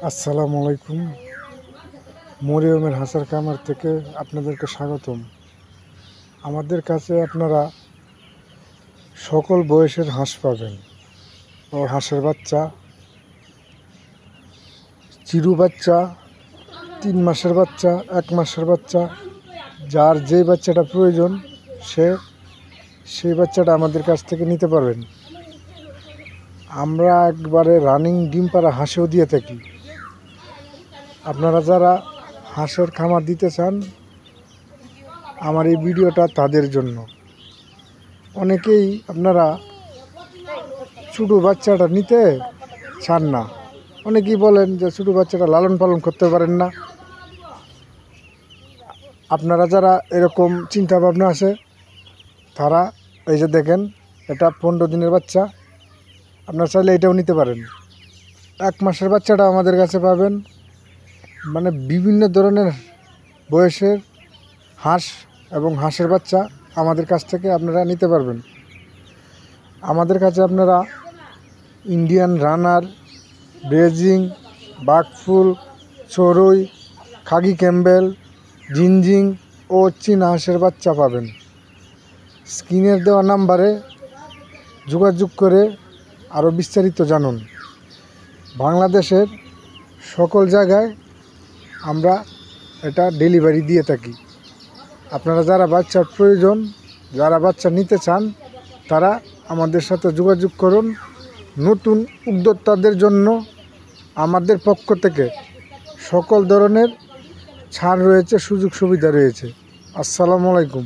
আসসালামু আলাইকুম। মরিয়মের হাঁসের খামার থেকে আপনাদেরকে স্বাগতম। আমাদের কাছে আপনারা সকল বয়সের হাঁস পাবেন ও হাঁসের বাচ্চা, চিরু বাচ্চা, 3 মাসের বাচ্চা, 1 মাসের বাচ্চা, যার যেই বাচ্চাটা প্রয়োজন সেই বাচ্চাটা আমাদের কাছ থেকে নিতে পারবেন। আমরা একবারে রানিং ডিম পাড়া হাঁসও দিয়ে থাকি। আপনারা যারা হাঁসের খামার দিতে চান, আমার এই ভিডিওটা তাদের জন্য। অনেকেই আপনারা ছোটো বাচ্চাটা নিতে চান না, অনেকেই বলেন যে ছোটো বাচ্চাটা লালন পালন করতে পারেন না। আপনারা যারা এরকম চিন্তা ভাবনা আছে তারা এই যে দেখেন, এটা 15 দিনের বাচ্চা, আপনারা চাইলে এটাও নিতে পারেন। 1 মাসের বাচ্চাটা আমাদের কাছে পাবেন। মানে বিভিন্ন ধরনের বয়সের হাঁস এবং হাঁসের বাচ্চা আমাদের কাছ থেকে আপনারা নিতে পারবেন। আমাদের কাছে আপনারা ইন্ডিয়ান রানার, বেজিং, বাঘফুল, চড়ুই, খাগি ক্যাম্বেল, জিঞ্জিং ও চীনা হাঁসের বাচ্চা পাবেন। স্ক্রিনের দেওয়া নাম্বারে যোগাযোগ করে আরও বিস্তারিত জানুন। বাংলাদেশের সকল জায়গায় আমরা এটা ডেলিভারি দিয়ে থাকি। আপনারা যারা বাচ্চার প্রয়োজন, যারা বাচ্চা নিতে চান, তারা আমাদের সাথে যোগাযোগ করুন। নতুন উদ্যোক্তাদের জন্য আমাদের পক্ষ থেকে সকল ধরনের ছাড় রয়েছে, সুযোগ সুবিধা রয়েছে। আসসালামু আলাইকুম।